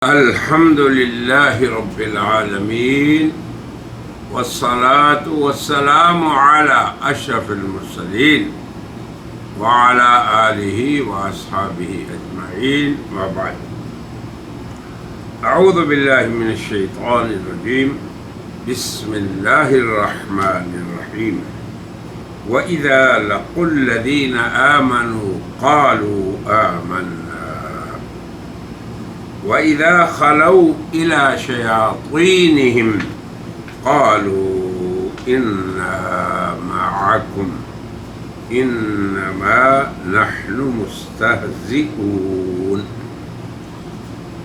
الحمد لله رب العالمين والصلاة والسلام على أشرف المرسلين وعلى آله وأصحابه أجمعين وبعد. أعوذ بالله من الشيطان الرجيم. بسم الله الرحمن الرحيم. وإذا لقوا الذين آمنوا قالوا آمنا وإذا خلوا إلى شياطينهم قالوا إنا معكم إنما نحن مستهزئون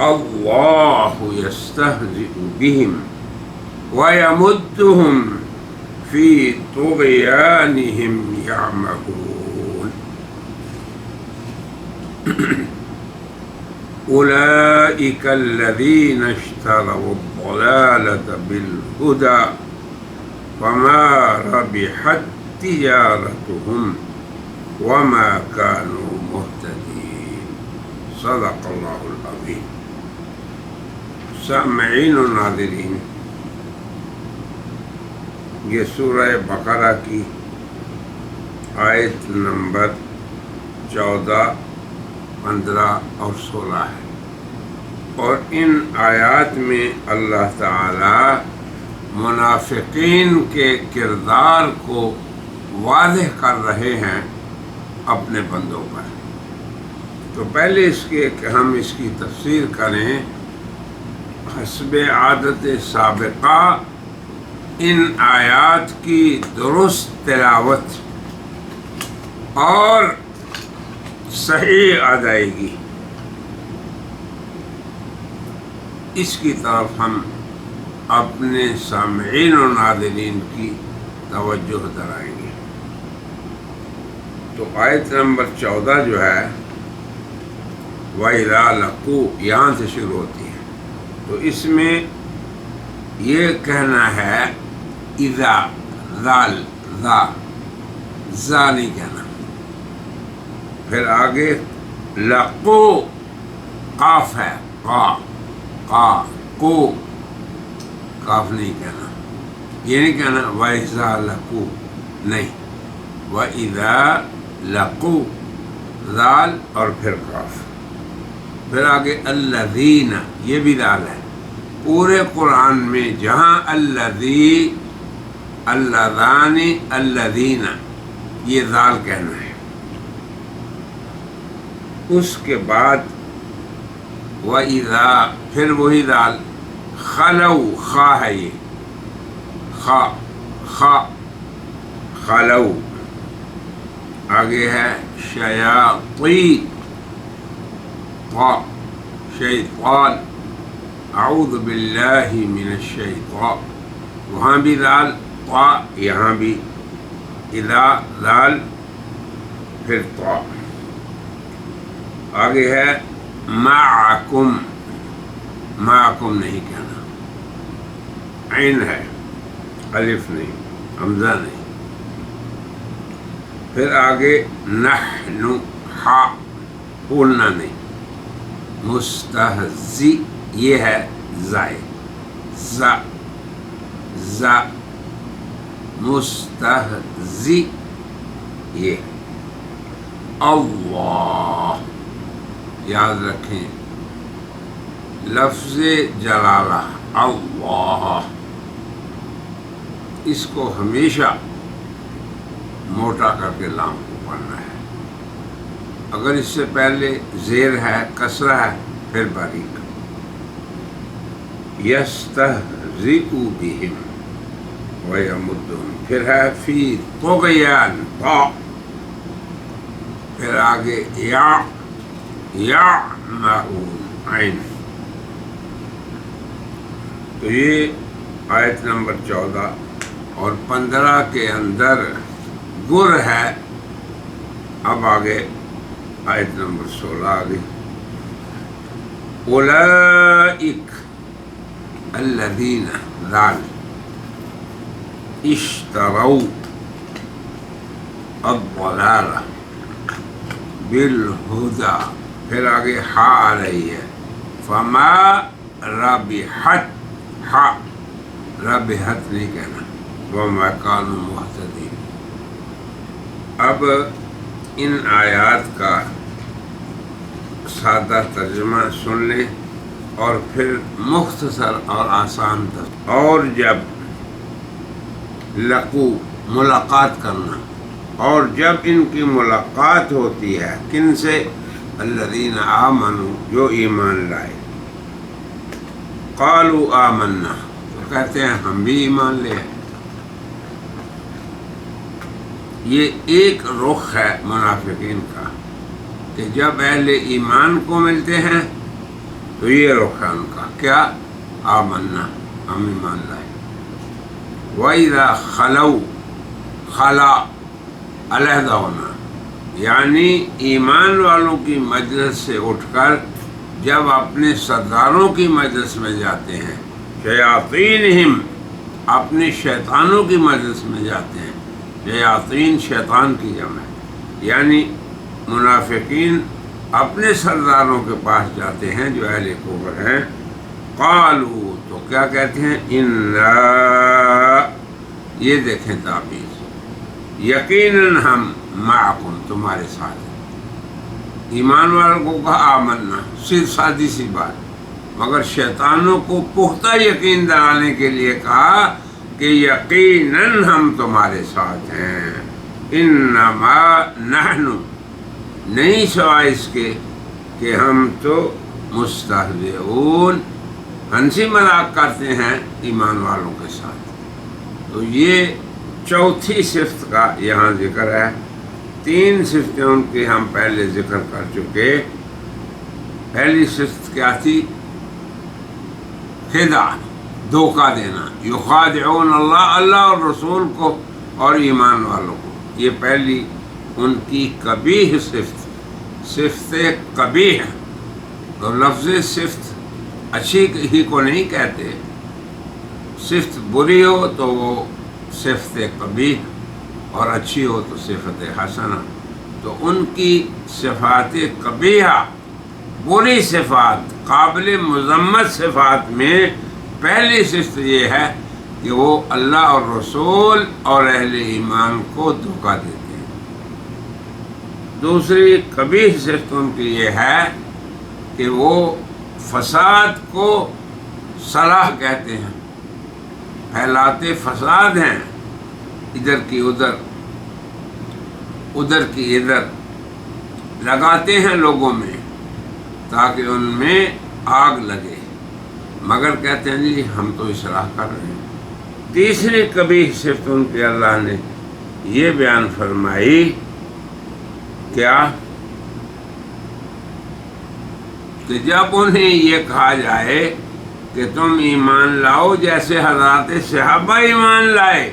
الله يستهزئ بهم ويمدهم في طغيانهم يعمهون أولئك الذين اشتروا الضلالة بالهدى فما ربحت تجارتهم وما كانوا مهتدين. صدق الله العظيم. سامعین و ناظرین، یہ سورہ بقرہ کی آیت نمبر 14، 15 اور 16 ہے، اور ان آیات میں اللہ تعالی منافقین کے کردار کو واضح کر رہے ہیں اپنے بندوں پر. تو پہلے اس کے کہ ہم اس کی تفسیر کریں، حسب عادت سابقہ ان آیات کی درست تلاوت اور صحیح ادائیگی، اس کی طرف ہم اپنے سامعین و ناظرین کی توجہ دلائیں گے. تو آیت نمبر 14 جو ہے وَإِذَا لَقُوا یہاں سے شروع ہوتی ہے. تو اس میں یہ کہنا ہے اذا، ذال، ذا نہیں کہنا. پھر آگے لقو، قاف ہے، قا کو، قاف نہیں کہنا. یہ نہیں کہنا وَإِذَا لَقُوا، نہیں، وَإِذَا لَقُوا، ذال اور پھر قاف. پھر آگے الذین، یہ بھی ذال ہے. پورے قرآن میں جہاں الذی، اللذان، الذین، یہ ذال کہنا ہے. اس کے بعد وَإِذَا، پھر وہی ذال، خلو، خا ہے، یہ خا خلو. آگے ہے شیاطین، شیطان، اعوذ باللہ من الشیطان، وہاں بھی ذال، یہاں بھی اذا، ذال پھر طا. آگے ہے معکم، معکم نہیں کہنا، عین ہے، الف نہیں، حمزہ نہیں. پھر آگے نحن، ہا بولنا نہیں. مستہزی، یہ ہے زائے، ز مستہزی، یہ اللہ. یاد رکھیں لفظ جلالہ اللہ، اس کو ہمیشہ موٹا کر کے لام کو پڑھنا ہے. اگر اس سے پہلے زیر ہے، کسرہ ہے، پھر باریک. یستہزئ بہم ویمدہم، پھر ہے فی طغیان، طا. پھر آگے یعمہون، عین. تو یہ آیت نمبر 14 اور 15 کے اندر گر ہے. اب آگے آیت نمبر 16 آگے اولئک الذین، ذال، اشتروا الضلالہ بالہدی، پھر آگے ہا آ رہی ہے، فما ربحت، ہا ربحت نہیں کہنا، وما كانوا مهتدين۔ اب ان آیات کا سادہ ترجمہ سن لیں اور پھر مختصر اور آسان اور جب لقو ملاقات کرنا، اور جب ان کی ملاقات ہوتی ہے کن سے؟ الذین آمنوا، جو ایمان لائے، قالوا آمنا، تو کہتے ہیں ہم بھی ایمان لے آئے۔ یہ ایک رخ ہے منافقین کا کہ جب اہل ایمان کو ملتے ہیں تو یہ رخ ہے ان کا، کیا؟ آمنا، ہم ایمان لائے۔ وَإِذَا خَلَوْا، خلا علیحدہ ہونا، یعنی ایمان والوں کی مجلس سے اٹھ کر جب اپنے سرداروں کی مجلس میں جاتے ہیں، شیاطینہم، اپنے شیطانوں کی مجلس میں جاتے ہیں، شیاطین شیطان کی جمع ہے، یعنی منافقین اپنے سرداروں کے پاس جاتے ہیں جو اہل کفر ہیں، قالوا، تو کیا کہتے ہیں؟ انا، یہ دیکھیں تعبیر، یقیناً ہم معکم، تمہارے ساتھ ہیں۔ ایمان والوں کو کہا آمنا، صرف سادی سی بات، مگر شیطانوں کو پختہ یقین دلانے کے لیے کہا کہ یقیناً ہم تمہارے ساتھ ہیں۔ انما نحن، نہیں سوائے اس کے کہ ہم تو مستہزئون، ہنسی مذاق کرتے ہیں ایمان والوں کے ساتھ۔ تو یہ چوتھی صفت کا یہاں ذکر ہے۔ 3 صفتیں ان کی ہم پہلے ذکر کر چکے۔ پہلی صفت کیا تھی؟ خداع، دھوکہ دینا، یخادعون اللہ، اللہ اور رسول کو اور ایمان والوں کو، یہ پہلی ان کی قبیح صفت قبیح، تو لفظ صفت اچھی ہی کو نہیں کہتے، صفت بری ہو تو وہ صفت قبیح اور اچھی ہو تو صفت حسنہ۔ تو ان کی صفات قبیحہ، بری صفات، قابل مذمت صفات میں پہلی صفت یہ ہے کہ وہ اللہ اور رسول اور اہل ایمان کو دھوکہ دیتے ہیں۔ دوسری قبیح صفت ان کی یہ ہے کہ وہ فساد کو صلاح کہتے ہیں، پھیلاتے فساد ہیں، ادھر کی ادھر، ادھر کی ادھر لگاتے ہیں لوگوں میں تاکہ ان میں آگ لگے، مگر کہتے ہیں جی ہم تو اصلاح کر رہے ہیں۔ تیسری قبیح صفت ان کی اللہ نے یہ بیان فرمائی، کیا؟ کہ جب انہیں یہ کہا جائے کہ تم ایمان لاؤ جیسے حضرات صحابہ ایمان لائے،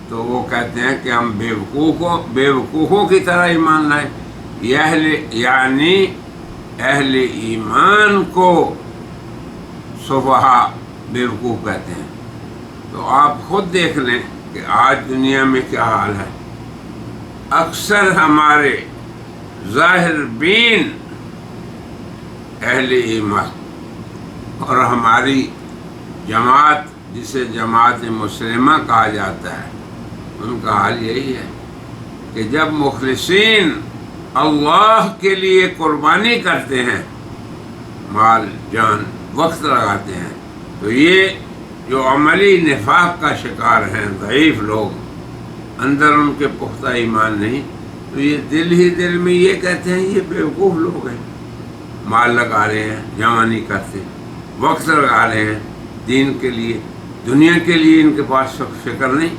تو وہ کہتے ہیں کہ ہم بیوقوفوں کی طرح ایمان لائے۔ یعنی اہل ایمان کو سفہا، بیوقوف کہتے ہیں۔ تو آپ خود دیکھ لیں کہ آج دنیا میں کیا حال ہے۔ اکثر ہمارے ظاہر بین اہل ایمان اور ہماری جماعت، جسے جماعت مسلمہ کہا جاتا ہے، ان کا حال یہی ہے کہ جب مخلصین اللہ کے لیے قربانی کرتے ہیں، مال جان وقت لگاتے ہیں، تو یہ جو عملی نفاق کا شکار ہیں ضعیف لوگ، اندر ان کے پختہ ایمان نہیں، تو یہ دل ہی دل میں یہ کہتے ہیں یہ بیوقوف لوگ ہیں، مال لگا رہے ہیں، جمع نہیں کرتے، وقت لگا رہے ہیں دین کے لیے، دنیا کے لیے ان کے پاس فکر نہیں۔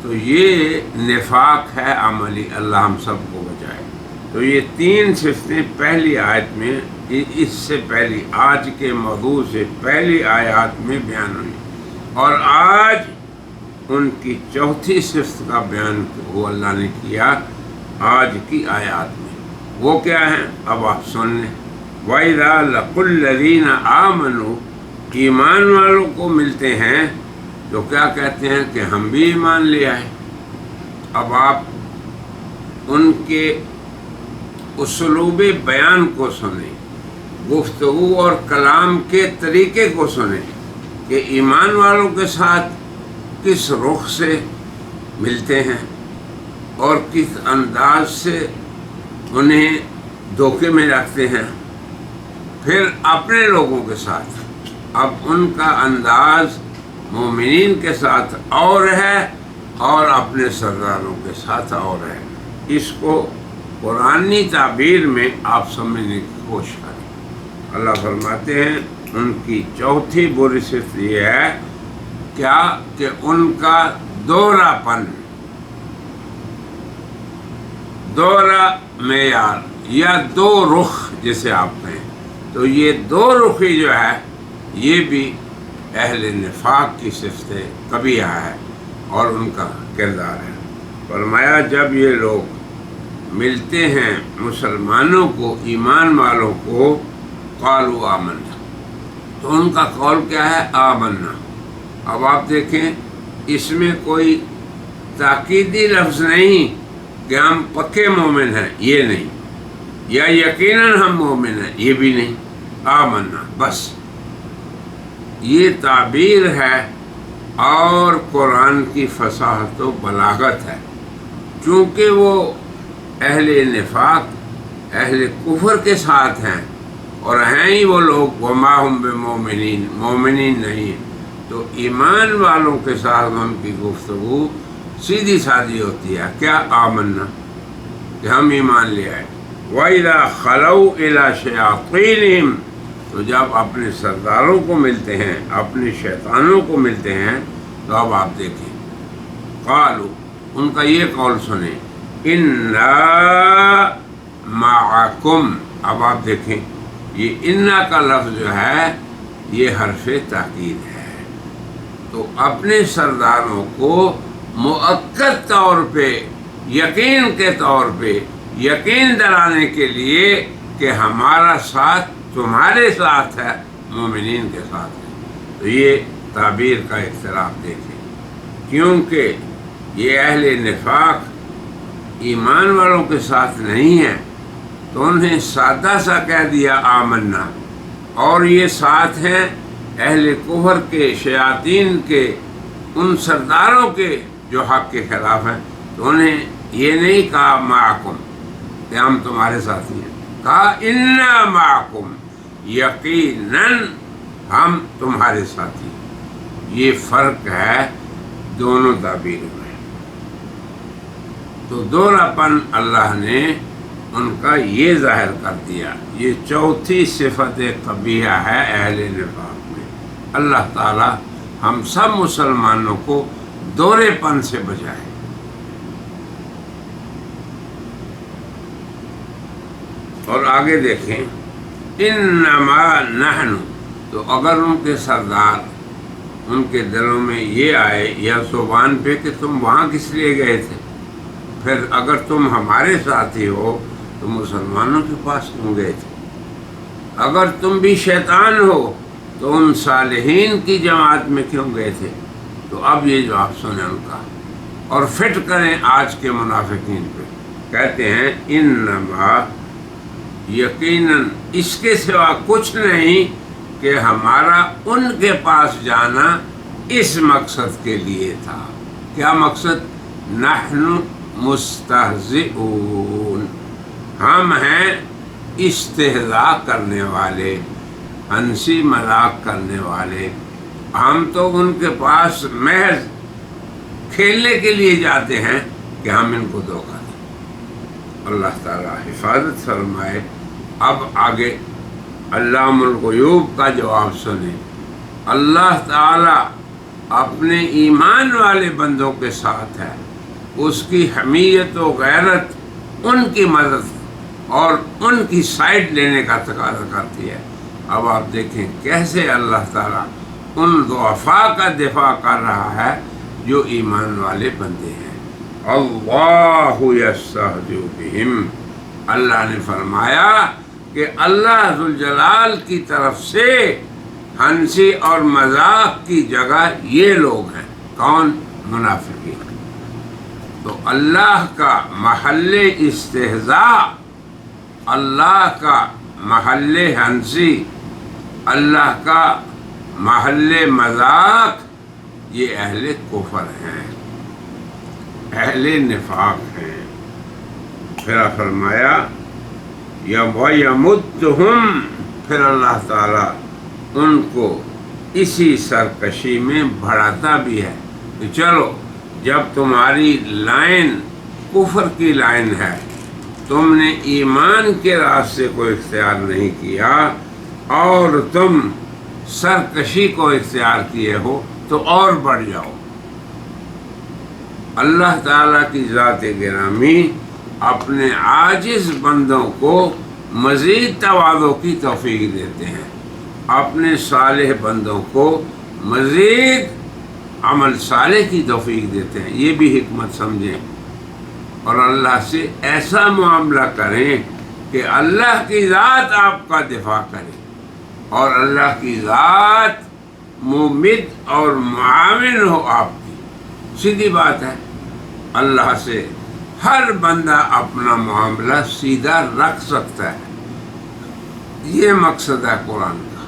تو یہ نفاق ہے عملی، اللہ ہم سب کو بچائے۔ تو یہ 3 صفتیں پہلی آیت میں، اس سے پہلی آج کے موضوع سے پہلی آیات میں بیان ہوئی، اور آج ان کی چوتھی صفت کا بیان وہ اللہ نے کیا آج کی آیات میں۔ وہ کیا ہیں؟ اب آپ سن لیں۔ وَإِذَا لَقُوا الَّذِينَ آمَنُوا، ایمان والوں کو ملتے ہیں تو کیا کہتے ہیں کہ ہم بھی ایمان لے آئے۔ اب آپ ان کے اسلوب بیان کو سنیں گفتگو اور کلام کے طریقے کو سنیں کہ ایمان والوں کے ساتھ کس رخ سے ملتے ہیں اور کس انداز سے انہیں دھوکے میں رکھتے ہیں. پھر اپنے لوگوں کے ساتھ اب ان کا انداز مومنین کے ساتھ اور ہے اور اپنے سرداروں کے ساتھ اور ہے. اس کو قرآنی تعبیر میں آپ سمجھنے کی کوشش کریں. اللہ فرماتے ہیں ان کی چوتھی بری صفت یہ ہے کیا کہ ان کا دوہرا پن، دوہرا معیار یا دو رخ جسے آپ کہیں، تو یہ دو رخی جو ہے یہ بھی اہل نفاق کی صفت قبیحہ ہے اور ان کا کردار ہے. فرمایا جب یہ لوگ ملتے ہیں مسلمانوں کو، ایمان والوں کو، قالوا آمنا، تو ان کا قول کیا ہے؟ آمنا. اب آپ دیکھیں اس میں کوئی تاکیدی لفظ نہیں کہ ہم پکے مومن ہیں، یہ نہیں، یا یقیناً ہم مومن ہیں، یہ بھی نہیں. آمنا بس یہ تعبیر ہے اور قرآن کی فصاحت و بلاغت ہے. چونکہ وہ اہل نفاق، اہل کفر کے ساتھ ہیں اور ہیں ہی وہ لوگ وما ہم بمومنین، مومنین نہیں ہیں، تو ایمان والوں کے ساتھ ان کی گفتگو سیدھی سادھی ہوتی ہے. کیا؟ آمنا، کہ ہم ایمان لے آئے. وَإِذَا خَلَوْا إِلَىٰ شَيَاطِينِهِمْ، تو جب اپنے سرداروں کو ملتے ہیں، اپنے شیطانوں کو ملتے ہیں، تو اب آپ دیکھیں قالوا، ان کا یہ قول سنیں، اِنَّا مَعَكُمْ. اب آپ دیکھیں یہ اِنَّا کا لفظ جو ہے یہ حرف تاکید ہے. تو اپنے سرداروں کو مؤکد طور پہ، یقین کے طور پہ یقین دلانے کے لیے کہ ہمارا ساتھ تمہارے ساتھ ہے، مومنین کے ساتھ ہے. تو یہ تعبیر کا اختلاف دیکھیں، کیونکہ یہ اہل نفاق ایمان والوں کے ساتھ نہیں ہیں تو انہیں سادہ سا کہہ دیا آمنا، اور یہ ساتھ ہیں اہل کفر کے، شیاطین کے، ان سرداروں کے جو حق کے خلاف ہیں، تو انہیں یہ نہیں کہا معکم کہ ہم تمہارے ساتھی ہیں، کہا انا معکم، یقیناً ہم تمہارے ساتھی. یہ فرق ہے دونوں تعبیروں میں. تو دوہرا پن اللہ نے ان کا یہ ظاہر کر دیا. یہ چوتھی صفت قبیحہ ہے اہل نفاق میں. اللہ تعالی ہم سب مسلمانوں کو دوہرے پن سے بچائے. اور آگے دیکھیں انما نحن، تو اگر ان کے سردار ان کے دلوں میں یہ آئے یا زبان پہ کہ تم وہاں کس لیے گئے تھے، پھر اگر تم ہمارے ساتھی ہو تو مسلمانوں کے پاس کیوں گئے تھے، اگر تم بھی شیطان ہو تو ان صالحین کی جماعت میں کیوں گئے تھے. تو اب یہ جواب سنیں ان کا اور فٹ کریں آج کے منافقین پہ. کہتے ہیں انما، یقیناً اس کے سوا کچھ نہیں کہ ہمارا ان کے پاس جانا اس مقصد کے لیے تھا. کیا مقصد؟ نحن مستہزئون، ہم ہیں استہزاء کرنے والے، ہنسی مذاق کرنے والے. ہم تو ان کے پاس محض کھیلنے کے لیے جاتے ہیں کہ ہم ان کو دھوکہ دیں. اللہ تعالیٰ حفاظت فرمائے. اب آگے علام الغیوب کا جواب سنیں. اللہ تعالیٰ اپنے ایمان والے بندوں کے ساتھ ہے، اس کی حمیت و غیرت ان کی مدد اور ان کی سائڈ لینے کا تقاضا کرتی ہے. اب آپ دیکھیں کیسے اللہ تعالیٰ ان ضعفاء کا دفاع کر رہا ہے جو ایمان والے بندے ہیں. اللہ یستہزئ بہم، اللہ نے فرمایا کہ اللہ ذوالجلال کی طرف سے ہنسی اور مذاق کی جگہ یہ لوگ ہیں. کون؟ منافقین. تو اللہ کا محل استہزاء، اللہ کا محل ہنسی، اللہ کا محل مذاق، یہ اہل کفر ہیں، اہل نفاق ہیں۔ پھر فرمایا وَيَمُدُّهُمْ، پھر اللہ تعالیٰ ان کو اسی سرکشی میں بڑھاتا بھی ہے کہ چلو جب تمہاری لائن کفر کی لائن ہے، تم نے ایمان کے راستے کو اختیار نہیں کیا اور تم سرکشی کو اختیار کیے ہو تو اور بڑھ جاؤ۔ اللہ تعالیٰ کی ذات گرامی اپنے عاجز بندوں کو مزید تواضع کی توفیق دیتے ہیں، اپنے صالح بندوں کو مزید عمل صالح کی توفیق دیتے ہیں۔ یہ بھی حکمت سمجھیں اور اللہ سے ایسا معاملہ کریں کہ اللہ کی ذات آپ کا دفاع کرے اور اللہ کی ذات ممد اور معاون ہو آپ کی۔ سیدھی بات ہے، اللہ سے ہر بندہ اپنا معاملہ سیدھا رکھ سکتا ہے، یہ مقصد ہے قرآن کا۔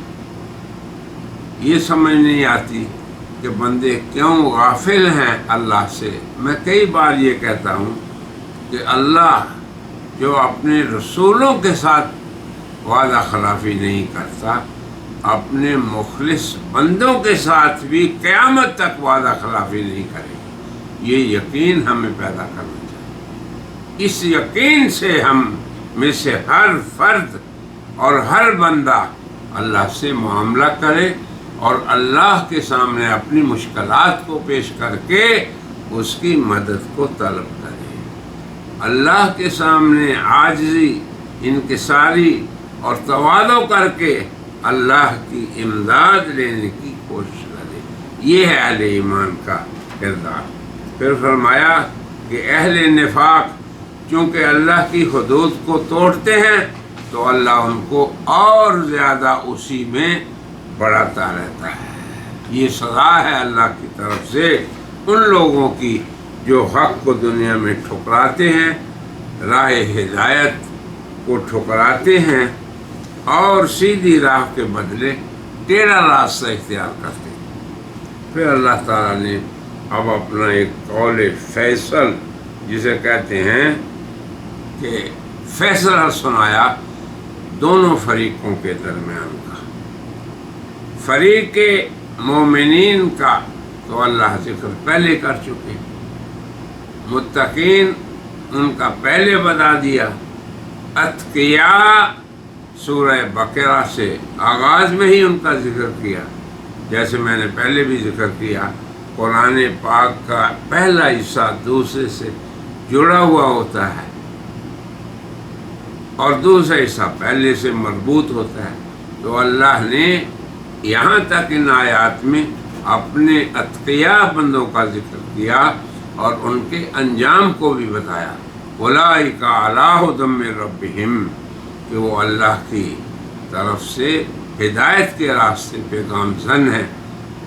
یہ سمجھ نہیں آتی کہ بندے کیوں غافل ہیں اللہ سے۔ میں کئی بار یہ کہتا ہوں کہ اللہ جو اپنے رسولوں کے ساتھ وعدہ خلافی نہیں کرتا، اپنے مخلص بندوں کے ساتھ بھی قیامت تک وعدہ خلافی نہیں کرے گی۔ یہ یقین ہمیں پیدا کرنا چاہیے۔ اس یقین سے ہم میں سے ہر فرد اور ہر بندہ اللہ سے معاملہ کرے اور اللہ کے سامنے اپنی مشکلات کو پیش کر کے اس کی مدد کو طلب کرے، اللہ کے سامنے عاجزی، انکساری اور تواضع کر کے اللہ کی امداد لینے کی کوشش کرے۔ یہ ہے اہل ایمان کا کردار۔ پھر فرمایا کہ اہل نفاق چونکہ اللہ کی حدود کو توڑتے ہیں تو اللہ ان کو اور زیادہ اسی میں بڑھاتا رہتا ہے۔ یہ سزا ہے اللہ کی طرف سے ان لوگوں کی جو حق کو دنیا میں ٹھکراتے ہیں، راہ ہدایت کو ٹھکراتے ہیں اور سیدھی راہ کے بدلے ٹیڑھا راستہ اختیار کرتے ہیں۔ پھر اللہ تعالیٰ نے اب اپنا ایک قول فیصل جسے کہتے ہیں کہ فیصلہ سنایا دونوں فریقوں کے درمیان کا۔ فریق مومنین کا تو اللہ ذکر پہلے کر چکے، متقین ان کا پہلے بتا دیا، اتقیاء سورہ بقرہ سے آغاز میں ہی ان کا ذکر کیا۔ جیسے میں نے پہلے بھی ذکر کیا، قرآن پاک کا پہلا حصہ دوسرے سے جڑا ہوا ہوتا ہے اور دوسرا حصہ پہلے سے مربوط ہوتا ہے، تو اللہ نے یہاں تک ان آیات میں اپنے اتقیاء بندوں کا ذکر کیا اور ان کے انجام کو بھی بتایا۔ اولئک علی ھدی من ربہم، کہ وہ اللہ کی طرف سے ہدایت کے راستے پہ گامزن ہیں،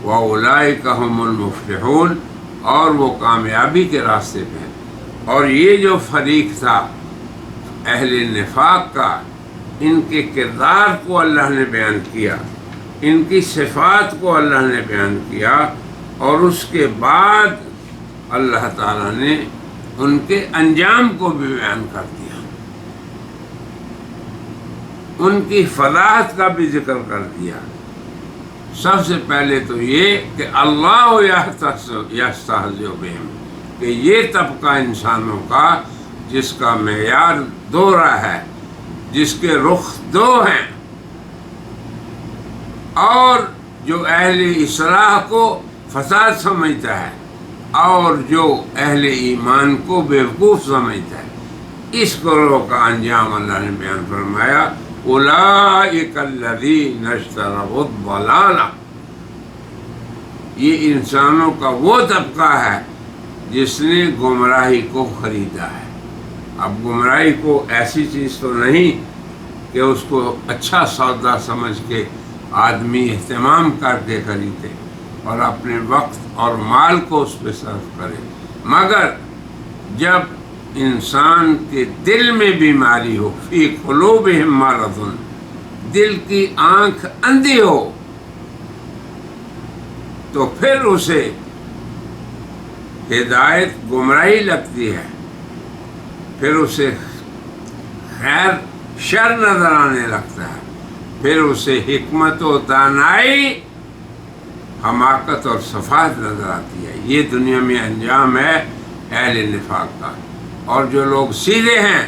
وَأُولَئِكَ هُمُ الْمُفْلِحُونَ، اور وہ کامیابی کے راستے پہ ہیں۔ اور یہ جو فریق تھا اہل نفاق کا، ان کے کردار کو اللہ نے بیان کیا، ان کی صفات کو اللہ نے بیان کیا اور اس کے بعد اللہ تعالیٰ نے ان کے انجام کو بھی بیان کر دیا، ان کی فضاحت کا بھی ذکر کر دیا۔ سب سے پہلے تو یہ کہ اللہ یستہزئ بہم، کہ یہ طبقہ انسانوں کا جس کا معیار دوہرا ہے، جس کے رخ دو ہیں، اور جو اہل اصلاح کو فساد سمجھتا ہے اور جو اہل ایمان کو بیوقوف سمجھتا ہے، اس گروہ کا انجام اللہ نے بیان فرمایا، اولئک الذین اشتروا الضلالہ، یہ انسانوں کا وہ طبقہ ہے جس نے گمراہی کو خریدا ہے۔ اب گمراہی کو ایسی چیز تو نہیں کہ اس کو اچھا سودا سمجھ کے آدمی اہتمام کر کے خریدے اور اپنے وقت اور مال کو اس پہ صرف کرے، مگر جب انسان کے دل میں بیماری ہو، فی قلوبہم مرض، دل کی آنکھ اندھی ہو تو پھر اسے ہدایت گمراہی لگتی ہے، پھر اسے خیر شر نظر آنے لگتا ہے، پھر اسے حکمت و دانائی حماقت اور صفات نظر آتی ہے۔ یہ دنیا میں انجام ہے اہل نفاق کا۔ اور جو لوگ سیدھے ہیں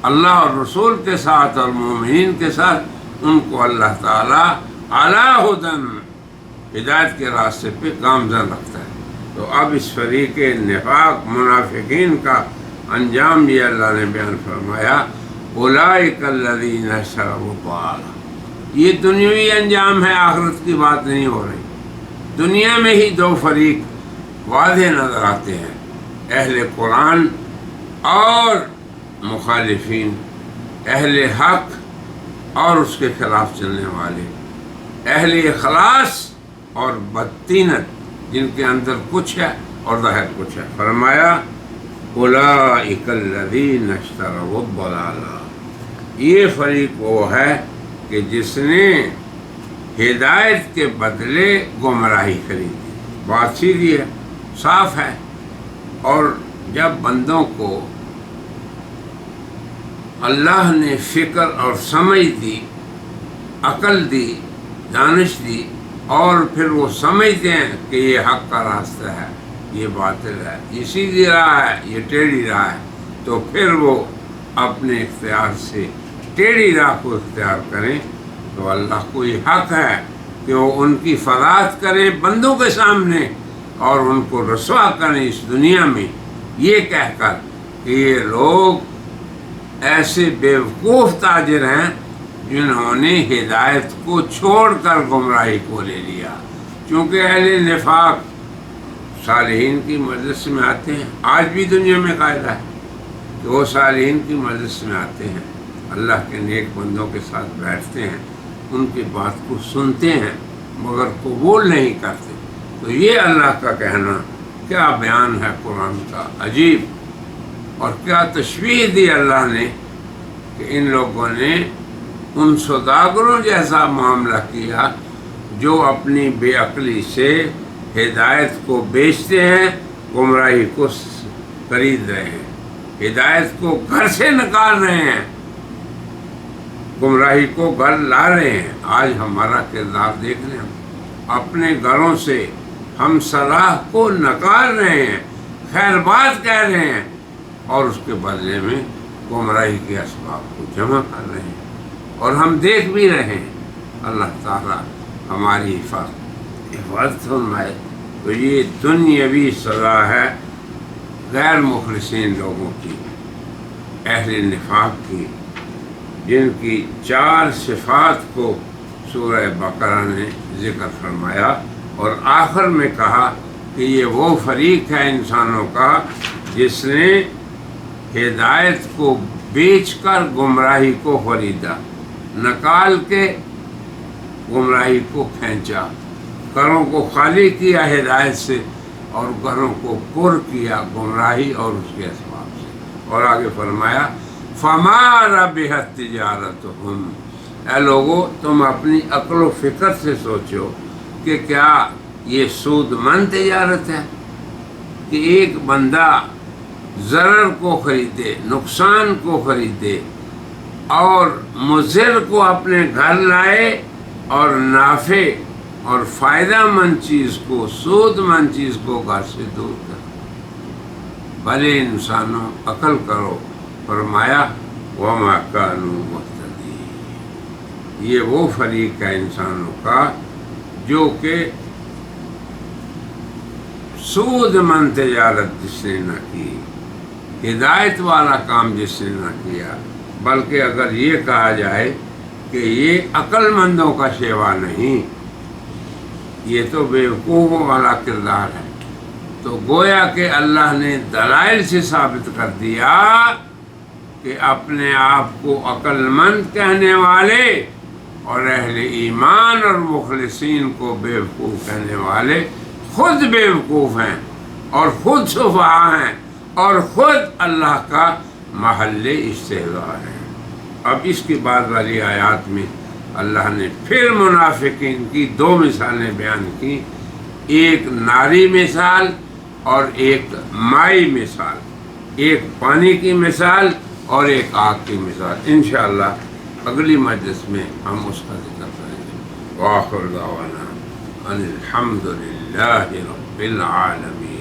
اللہ اور رسول کے ساتھ اور مومنین کے ساتھ، ان کو اللہ تعالیٰ علی ہدن ہدایت کے راستے پہ گامزن رکھتا ہے۔ تو اب اس فریق نفاق منافقین کا انجام بھی اللہ نے بیان فرمایا، اولئک الذین اشرکوا الضلالہ۔ یہ دنیاوی انجام ہے، آخرت کی بات نہیں ہو رہی۔ دنیا میں ہی دو فریق واضح نظر آتے ہیں، اہل قرآن اور مخالفین، اہل حق اور اس کے خلاف چلنے والے، اہل اخلاص اور بدطینت، جن کے اندر کچھ ہے اور ظاہر کچھ ہے۔ فرمایا اولئک الذین اشتروا الضلالہ، یہ فریق وہ ہے کہ جس نے ہدایت کے بدلے گمراہی خریدی۔ بات سیدھی ہے، صاف ہے۔ اور جب بندوں کو اللہ نے فکر اور سمجھ دی، عقل دی، دانش دی، اور پھر وہ سمجھتے ہیں کہ یہ حق کا راستہ ہے، یہ باطل ہے، یہ سیدھی راہ ہے، یہ ٹیڑھی راہ ہے، تو پھر وہ اپنے اختیار سے ٹیڑھی راہ کو اختیار کریں، تو اللہ کو یہ حق ہے کہ وہ ان کی فضاحت کریں بندوں کے سامنے اور ان کو رسوا کریں اس دنیا میں، یہ کہہ کر کہ یہ لوگ ایسے بیوقوف تاجر ہیں جنہوں نے ہدایت کو چھوڑ کر گمراہی کو لے لیا۔ چونکہ اہل نفاق صالحین کی مجلس میں آتے ہیں، آج بھی دنیا میں قاعدہ ہے کہ وہ صالحین کی مجلس میں آتے ہیں، اللہ کے نیک بندوں کے ساتھ بیٹھتے ہیں، ان کی بات کو سنتے ہیں مگر قبول نہیں کرتے۔ تو یہ اللہ کا کہنا کیا بیان ہے قرآن کا عجیب، اور کیا تشبیہ دی اللہ نے کہ ان لوگوں نے ان سوداگروں جیسا معاملہ کیا جو اپنی بے عقلی سے ہدایت کو بیچتے ہیں، گمراہی کو خرید رہے ہیں، ہدایت کو گھر سے نکال رہے ہیں، گمراہی کو گھر لا رہے ہیں۔ آج ہمارا کردار دیکھ لیں، اپنے گھروں سے ہم صلاح کو نکال رہے ہیں، خیر بات کہہ رہے ہیں، اور اس کے بدلے میں گمراہی کے اسباب کو جمع کر رہے ہیں، اور ہم دیکھ بھی رہے ہیں۔ اللہ تعالیٰ ہماری حفاظت فرمائے۔ تو یہ دنیاوی سزا ہے غیر مخلصین لوگوں کی، اہل نفاق کی، جن کی 4 صفات کو سورہ بقرہ نے ذکر فرمایا، اور آخر میں کہا کہ یہ وہ فریق ہے انسانوں کا جس نے ہدایت کو بیچ کر گمراہی کو خریدا، نکال کے گمراہی کو کھینچا، گھروں کو خالی کیا ہدایت سے اور گھروں کو پر کیا گمراہی اور اس کے اسباب سے۔ اور آگے فرمایا فَمَا رَبِحَتْ تِجَارَتُهُمْ، اے لوگو تم اپنی عقل و فکر سے سوچو کہ کیا یہ سود مند تجارت ہے کہ ایک بندہ ضرر کو خریدے، نقصان کو خریدے اور مضر کو اپنے گھر لائے، اور نافع اور فائدہ مند چیز کو، سود مند چیز کو گھر سے دور کر۔ بھلے انسانوں عقل کرو، فرمایا وَمَا كَانُوا مُهْتَدِينَ، یہ وہ فریق ہے انسانوں کا جو کہ سود مند تجارت جس نے نہ کی، ہدایت والا کام جس نے نہ کیا، بلکہ اگر یہ کہا جائے کہ یہ عقل مندوں کا شیوا نہیں، یہ تو بیوقوفوں والا کردار ہے، تو گویا کہ اللہ نے دلائل سے ثابت کر دیا کہ اپنے آپ کو عقل مند کہنے والے اور اہل ایمان اور مخلصین کو بیوقوف کہنے والے خود بیوقوف ہیں اور خود سفہا ہیں اور خود اللہ کا محل استہزاء ہے۔ اب اس کی بعد والی آیات میں اللہ نے پھر منافقین کی دو مثالیں بیان کی، ایک ناری مثال اور ایک مائی مثال، ایک پانی کی مثال اور ایک آگ کی مثال۔ انشاءاللہ اگلی مجلس میں ہم اس کا ذکر کریں گے۔ وآخر دعوانا ان الحمد للہ رب العالمین۔